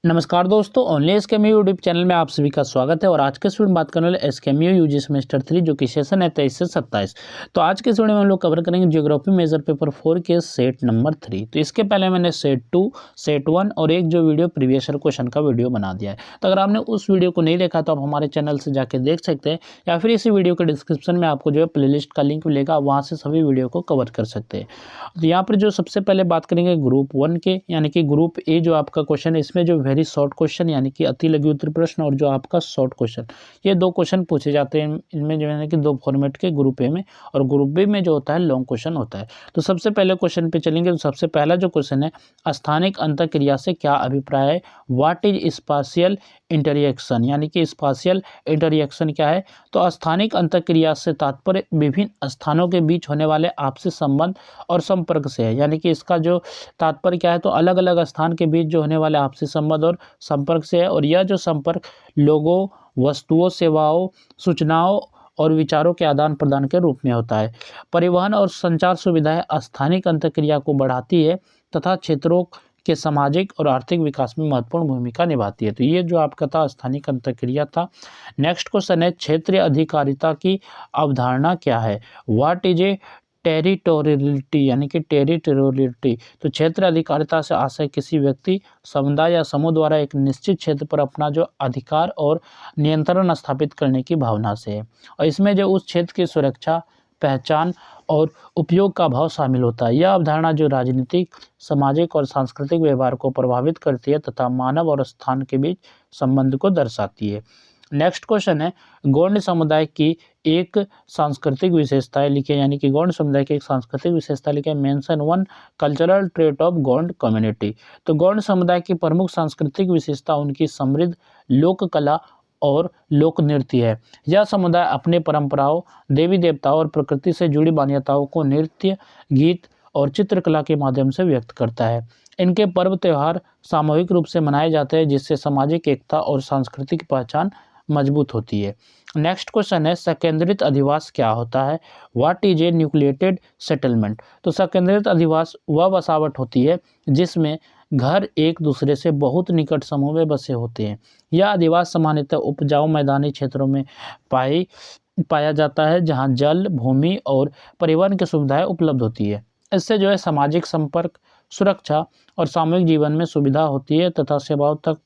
नमस्कार दोस्तों, only एसकेएमयू YouTube channel में आप सभी का स्वागत है। और आज के इस वीडियो में बात करने वाले एसकेएमयू यूजी सेमेस्टर 3 जो कि सेशन है 23 से 27। तो आज के इस वीडियो में हम लोग कवर करेंगे ज्योग्राफी मेजर पेपर 4 के सेट नंबर 3। तो इसके पहले मैंने सेट 2, सेट 1 और एक जो वीडियो प्रीवियस ईयर क्वेश्चन का वीडियो बना दिया है। तो अगर आपने उस वीडियो को नहीं देखा तो आप हमारे चैनल से जाकर देख सकते हैं, या फिर इसी वीडियो के डिस्क्रिप्शन में आपको जो है प्ले लिस्ट का लिंक मिलेगा, वहाँ से सभी वीडियो को कवर कर सकते हैं। तो यहाँ पर जो सबसे पहले बात करेंगे ग्रुप 1 के, यानी कि ग्रुप ए जो आपका क्वेश्चन है, इसमें जो वेरी शॉर्ट क्वेश्चन यानी कि अति लघु उत्तरीय प्रश्न और जो आपका शॉर्ट क्वेश्चन, ये दो क्वेश्चन पूछे जाते हैं। इनमें जो है कि दो फॉर्मेट के, ग्रुप ए में और ग्रुप बी में जो होता है लॉन्ग क्वेश्चन होता है। तो सबसे पहले क्वेश्चन पे चलेंगे। तो सबसे पहला जो क्वेश्चन है, स्थानिक अंतःक्रिया से क्या अभिप्राय है? व्हाट इज स्पाशियल इंटरएक्शन, यानी कि स्पाशियल इंटरएक्शन क्या है? तो स्थानिक अंतःक्रिया से तात्पर्य विभिन्न स्थानों के बीच होने वाले आपसी संबंध और संपर्क से है। यानी कि इसका जो तात्पर्य क्या है, तो अलग अलग स्थान के बीच जो होने वाले आपसी संबंध और संपर्क से है। और यह जो संपर्क लोगों, वस्तुओं, सेवाओं, सूचनाओं और विचारों के आदान प्रदान के रूप में होता है। परिवहन और संचार सुविधाएं स्थानिक अंतःक्रिया को बढ़ाती है तथा क्षेत्रों के सामाजिक और आर्थिक विकास में महत्वपूर्ण भूमिका निभाती है। तो ये जो आपका था स्थानिक अंतःक्रिया था। नेक्स्ट क्वेश्चन है, क्षेत्रीय अधिकारिता की अवधारणा क्या है? व्हाट इज ए टेरिटोरियलिटी, यानी कि टेरिटोरियलिटी। तो क्षेत्र अधिकारिता से आशय किसी व्यक्ति, समुदाय या समूह द्वारा एक निश्चित क्षेत्र पर अपना जो अधिकार और नियंत्रण स्थापित करने की भावना से है। और इसमें जो उस क्षेत्र की सुरक्षा, पहचान और उपयोग का भाव शामिल होता है। यह अवधारणा जो राजनीतिक, सामाजिक और सांस्कृतिक व्यवहार को प्रभावित करती है तथा मानव और स्थान के बीच संबंध को दर्शाती है। नेक्स्ट क्वेश्चन है, गौंड समुदाय की एक सांस्कृतिक विशेषताएं लिखिए, यानी कि गौंड समुदाय की एक सांस्कृतिक विशेषता लिखिए। Mention one cultural trait of Gond community. तो गौंड समुदाय की प्रमुख सांस्कृतिक विशेषता उनकी समृद्ध लोक कला और लोक नृत्य है। यह समुदाय अपने परंपराओं, देवी देवताओं और प्रकृति से जुड़ी मान्यताओं को नृत्य, गीत और चित्रकला के माध्यम से व्यक्त करता है। इनके पर्व त्योहार सामूहिक रूप से मनाए जाते हैं, जिससे सामाजिक एकता और सांस्कृतिक पहचान मजबूत होती है। नेक्स्ट क्वेश्चन है, संकेंद्रित अधिवास क्या होता है? What is a nucleated settlement. तो संकेंद्रित अधिवास वह बसावट होती है जिसमें घर एक दूसरे से बहुत निकट समूह में बसे होते हैं। यह अधिवास सामान्यतः उपजाऊ मैदानी क्षेत्रों में पाया जाता है, जहां जल, भूमि और परिवहन की सुविधाएं उपलब्ध होती है। इससे जो है सामाजिक संपर्क, सुरक्षा और सामूहिक जीवन में सुविधा होती है तथा सेवाओं तक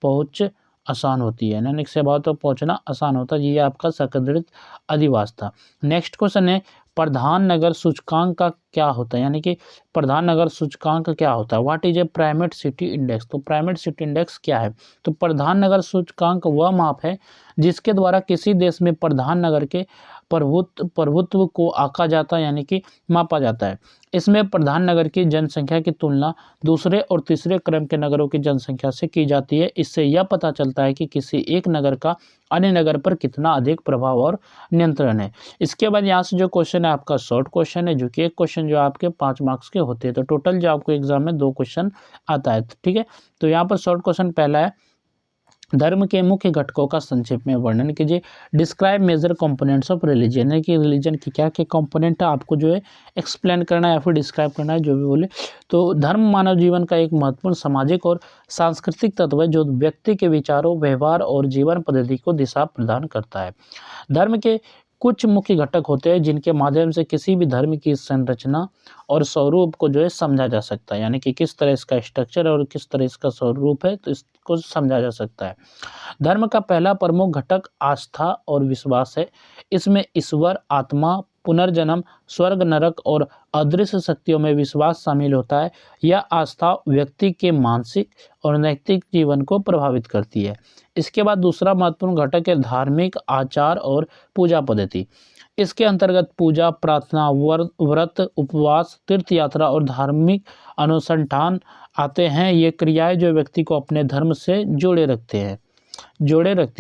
पहुंच आसान होती है, यानी सेवाओं तक पहुंचना आसान होता है। ये आपका संकेंद्रित अधिवास था। नेक्स्ट क्वेश्चन है, प्रधान नगर सूचकांक का क्या होता है? यानी कि प्रधान नगर सूचकांक क्या होता है? What is a primate city index. तो प्राइमेट सिटी इंडेक्स क्या है? तो प्रधान नगर सूचकांक वह माप है जिसके द्वारा किसी देश में प्रधान नगर के प्रभुत्व को आंका जाता है, यानी कि मापा जाता है। इसमें प्रधान नगर की जनसंख्या की तुलना दूसरे और तीसरे क्रम के नगरों की जनसंख्या से की जाती है। इससे यह पता चलता है कि किसी एक नगर का अन्य नगर पर कितना अधिक प्रभाव और नियंत्रण है। इसके बाद यहाँ से जो क्वेश्चन है आपका शॉर्ट क्वेश्चन है, जो कि एक क्वेश्चन जो आपके 5 मार्क्स के होते हैं। तो टोटल जो आपको एग्जाम में 2 क्वेश्चन आता है, ठीक है। तो यहाँ पर शॉर्ट क्वेश्चन पहला है, धर्म के मुख्य घटकों का संक्षेप में वर्णन कीजिए। Describe major components of religion, है कि रिलीजन की क्या क्या कंपोनेंट है आपको जो है एक्सप्लेन करना है या फिर डिस्क्राइब करना है, जो भी बोले। तो धर्म मानव जीवन का एक महत्वपूर्ण सामाजिक और सांस्कृतिक तत्व है जो व्यक्ति के विचारों, व्यवहार और जीवन पद्धति को दिशा प्रदान करता है। धर्म के कुछ मुख्य घटक होते हैं जिनके माध्यम से किसी भी धर्म की संरचना और स्वरूप को जो है समझा जा सकता है, यानी कि किस तरह इसका स्ट्रक्चर और किस तरह इसका स्वरूप है, तो इसको समझा जा सकता है। धर्म का पहला प्रमुख घटक आस्था और विश्वास है। इसमें ईश्वर, आत्मा, पुनर्जन्म, स्वर्ग, नरक और अदृश्य शक्तियों में विश्वास शामिल होता है। यह आस्था व्यक्ति के मानसिक और नैतिक जीवन को प्रभावित करती है। इसके बाद दूसरा महत्वपूर्ण घटक है धार्मिक आचार और पूजा पद्धति। इसके अंतर्गत पूजा, प्रार्थना, व्रत, उपवास, तीर्थ यात्रा और धार्मिक अनुष्ठान आते हैं। ये क्रियाएं जो व्यक्ति को अपने धर्म से जोड़े रखती है।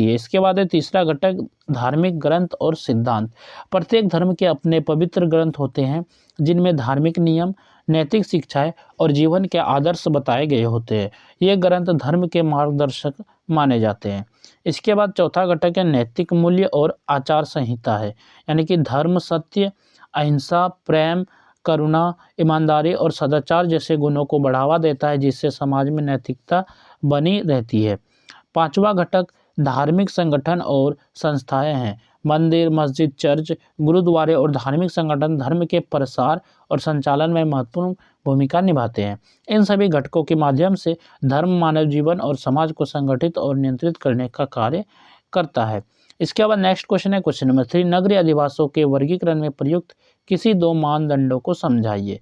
इसके बाद है तीसरा घटक धार्मिक ग्रंथ और सिद्धांत। प्रत्येक धर्म के अपने पवित्र ग्रंथ होते हैं जिनमें धार्मिक नियम, नैतिक शिक्षाएं और जीवन के आदर्श बताए गए होते हैं। ये ग्रंथ धर्म के मार्गदर्शक माने जाते हैं। इसके बाद चौथा घटक है नैतिक मूल्य और आचार संहिता है, यानी कि धर्म सत्य, अहिंसा, प्रेम, करुणा, ईमानदारी और सदाचार जैसे गुणों को बढ़ावा देता है, जिससे समाज में नैतिकता बनी रहती है। पांचवा घटक धार्मिक संगठन और संस्थाएं हैं। मंदिर, मस्जिद, चर्च, गुरुद्वारे और धार्मिक संगठन धर्म के प्रसार और संचालन में महत्वपूर्ण भूमिका निभाते हैं। इन सभी घटकों के माध्यम से धर्म मानव जीवन और समाज को संगठित और नियंत्रित करने का कार्य करता है। इसके बाद नेक्स्ट क्वेश्चन है क्वेश्चन नंबर 3, नगरीय अधिवासों के वर्गीकरण में प्रयुक्त किसी दो मानदंडों को समझाइए।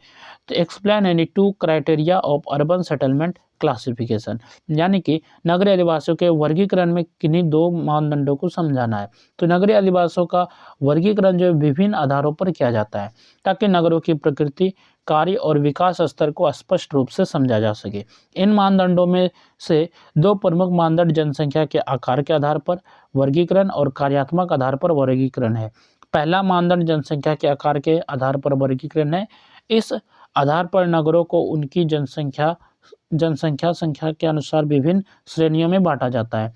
तो explain any two criteria of urban settlement classification, यानी कि नगरीय अधिवासियों के वर्गीकरण में किन्हीं दो मानदंडों को समझाना है। तो नगरीय अधिवासियों का वर्गीकरण जो विभिन्न आधारों पर किया जाता है ताकि नगरों की प्रकृति, कार्य और विकास स्तर को स्पष्ट रूप से समझा जा सके। इन मानदंडों में से दो प्रमुख मानदंड जनसंख्या के आकार के आधार पर वर्गीकरण और कार्यात्मक आधार पर वर्गीकरण है। पहला मानदंड जनसंख्या के आकार के आधार पर वर्गीकरण है। इस आधार पर नगरों को उनकी जनसंख्या संख्या के अनुसार विभिन्न श्रेणियों में बांटा जाता है।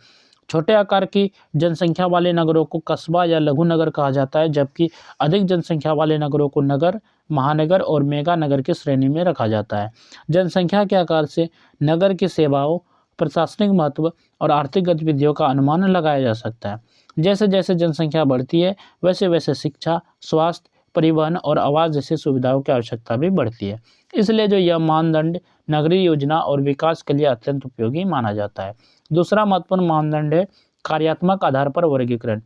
छोटे आकार की जनसंख्या वाले नगरों को कस्बा या लघु नगर कहा जाता है, जबकि अधिक जनसंख्या वाले नगरों को नगर, महानगर और मेगा नगर की श्रेणी में रखा जाता है। जनसंख्या के आकार से नगर की सेवाओं, प्रशासनिक महत्व और आर्थिक गतिविधियों का अनुमान लगाया जा सकता है। जैसे जैसे जनसंख्या बढ़ती है वैसे वैसे शिक्षा, स्वास्थ्य, परिवहन और आवास जैसी सुविधाओं की आवश्यकता भी बढ़ती है। इसलिए जो यह मानदंड नगरीय योजना और विकास के लिए अत्यंत उपयोगी माना जाता है। दूसरा महत्वपूर्ण मानदंड है कार्यात्मक आधार पर वर्गीकरण।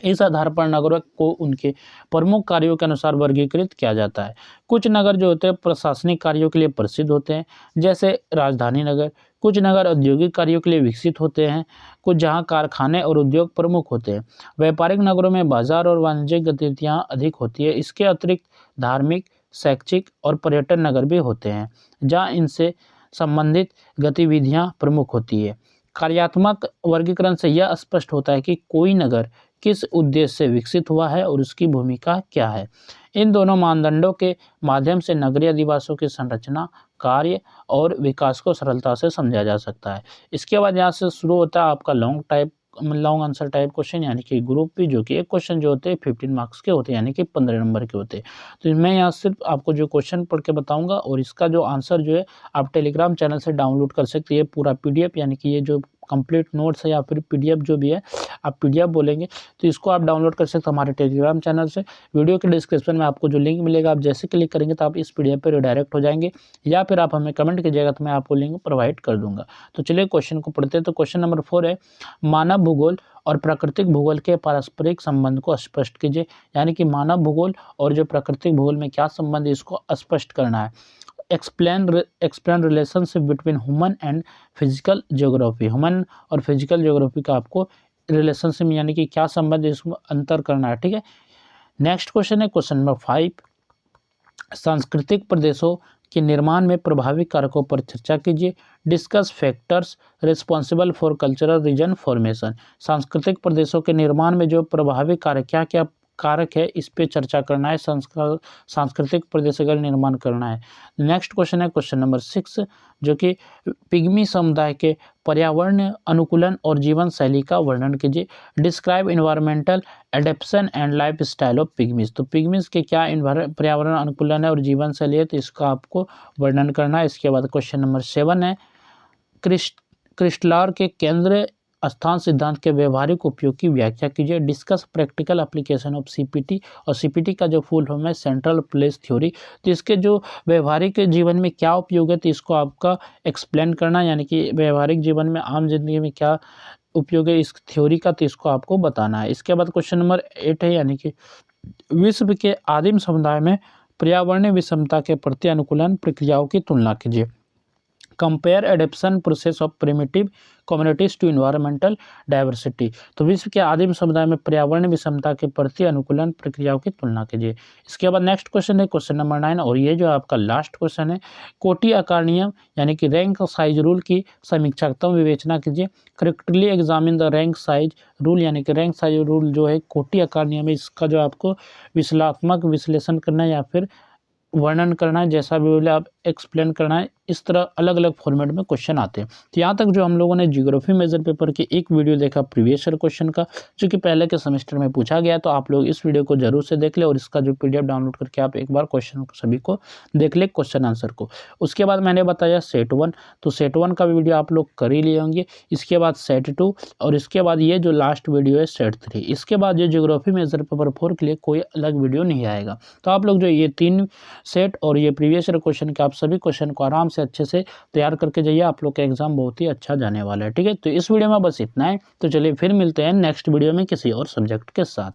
इस आधार पर नगरों को उनके प्रमुख कार्यों के अनुसार वर्गीकृत किया जाता है। कुछ नगर जो होते हैं प्रशासनिक कार्यों के लिए प्रसिद्ध होते हैं, जैसे राजधानी नगर। कुछ नगर औद्योगिक कार्यों के लिए विकसित होते हैं, कुछ जहां कारखाने और उद्योग प्रमुख होते हैं। व्यापारिक नगरों में बाजार और वाणिज्यिक गतिविधियां अधिक होती है। इसके अतिरिक्त धार्मिक, शैक्षिक और पर्यटन नगर भी होते हैं, जहां इनसे संबंधित गतिविधियां प्रमुख होती है। कार्यात्मक वर्गीकरण से यह स्पष्ट होता है कि कोई नगर किस उद्देश्य से विकसित हुआ है और उसकी भूमिका क्या है। इन दोनों मानदंडों के माध्यम से नगरीय अधिवासों की संरचना, कार्य और विकास को सरलता से समझा जा सकता है। इसके बाद यहाँ से शुरू होता है आपका लॉन्ग आंसर टाइप क्वेश्चन, यानी कि ग्रुप पी, जो कि एक क्वेश्चन जो होते हैं 15 मार्क्स के होते हैं, यानी कि 15 नंबर के होते हैं। तो मैं यहाँ सिर्फ आपको जो क्वेश्चन पढ़ के बताऊंगा और इसका जो आंसर जो है आप टेलीग्राम चैनल से डाउनलोड कर सकते हैं। पूरा PDF, यानी कि ये जो कंप्लीट नोट्स है या फिर PDF जो भी है, आप PDF बोलेंगे तो इसको आप डाउनलोड कर सकते हो हमारे टेलीग्राम चैनल से। वीडियो के डिस्क्रिप्शन में आपको जो लिंक मिलेगा, आप जैसे क्लिक करेंगे तो आप इस PDF पे रिडायरेक्ट हो जाएंगे, या फिर आप हमें कमेंट कीजिएगा तो मैं आपको लिंक प्रोवाइड कर दूंगा। तो चलिए क्वेश्चन को पढ़ते हैं। तो क्वेश्चन नंबर 4 है, मानव भूगोल और प्राकृतिक भूगोल के पारस्परिक संबंध को स्पष्ट कीजिए। यानी कि मानव भूगोल और जो प्राकृतिक भूगोल में क्या संबंध है इसको स्पष्ट करना है। Explain relationship between human and physical geography. Human और फिजिकल ज्योग्राफी का आपको रिलेशनशिप यानी कि क्या संबंध है इसको अंतर करना है। ठीक है, नेक्स्ट क्वेश्चन है क्वेश्चन नंबर 5, सांस्कृतिक प्रदेशों के निर्माण में प्रभावी कारकों पर चर्चा कीजिए। Discuss factors responsible for cultural region formation. सांस्कृतिक प्रदेशों के निर्माण में जो प्रभावी कारक क्या क्या कारक है इस पे चर्चा करना है, सांस्कृतिक प्रदेशों का निर्माण करना है। नेक्स्ट क्वेश्चन है क्वेश्चन नंबर 6, जो कि पिग्मी समुदाय के पर्यावरण अनुकूलन और जीवन शैली का वर्णन कीजिए। Describe environmental adaptation and life style of pygmies. तो पिग्मीज के क्या पर्यावरण अनुकूलन है और जीवन शैली है, तो इसका आपको वर्णन करना है। इसके बाद क्वेश्चन नंबर 7 है, क्रिस्टलर के केंद्र स्थान सिद्धांत के व्यवहारिक उपयोग की व्याख्या कीजिए। Discuss practical application of CPT, और CPT का जो फुल फॉर्म है सेंट्रल प्लेस थ्योरी। तो इसके जो व्यवहारिक जीवन में क्या उपयोग है तो इसको आपका एक्सप्लेन करना, यानी कि व्यवहारिक जीवन में आम जिंदगी में क्या उपयोग है इस थ्योरी का, तो इसको आपको बताना है। इसके बाद क्वेश्चन नंबर 8 है, यानी कि विश्व के आदिम समुदाय में पर्यावरणीय विषमता के प्रति अनुकूलन प्रक्रियाओं की तुलना कीजिए। Compare adaptation process of primitive communities to environmental diversity. तो विश्व के आदिम समुदाय में पर्यावरण विषमता के प्रति अनुकूलन प्रक्रियाओं की तुलना कीजिए। इसके बाद नेक्स्ट क्वेश्चन है क्वेश्चन नंबर 9, और ये जो आपका लास्ट क्वेश्चन है, कोटि आकार नियम यानी कि रैंक साइज रूल की समीक्षात्मक विवेचना कीजिए। Correctly examine the rank size rule, यानी कि रैंक साइज रूल जो है कोटि आकार नियम है, इसका जो आपको विश्लेषणात्मक विश्लेषण करना है या फिर वर्णन करना है, जैसा भी बोले आप एक्सप्लेन करना है, इस तरह अलग अलग फॉर्मेट में क्वेश्चन आते हैं। तो यहाँ तक जो हम लोगों ने ज्योग्राफी मेजर पेपर की एक वीडियो देखा प्रीवियस ईयर क्वेश्चन का, जो कि पहले के सेमेस्टर में पूछा गया, तो आप लोग इस वीडियो को जरूर से देख ले और इसका जो PDF डाउनलोड करके आप एक बार क्वेश्चन सभी को देख ले, क्वेश्चन आंसर को। उसके बाद मैंने बताया सेट 1, तो सेट 1 का वीडियो आप लोग कर ही लिए होंगे। इसके बाद सेट 2 और इसके बाद ये जो लास्ट वीडियो है सेट 3। इसके बाद ये ज्योग्राफी मेजर पेपर 4 के लिए कोई अलग वीडियो नहीं आएगा। तो आप लोग जो ये 3 सेट और ये प्रीवियस ईयर क्वेश्चन के आप सभी क्वेश्चन को आराम से अच्छे से तैयार करके जाइए, आप लोग का एग्जाम बहुत ही अच्छा जाने वाला है। ठीक है, तो इस वीडियो में बस इतना है। तो चलिए फिर मिलते हैं नेक्स्ट वीडियो में किसी और सब्जेक्ट के साथ।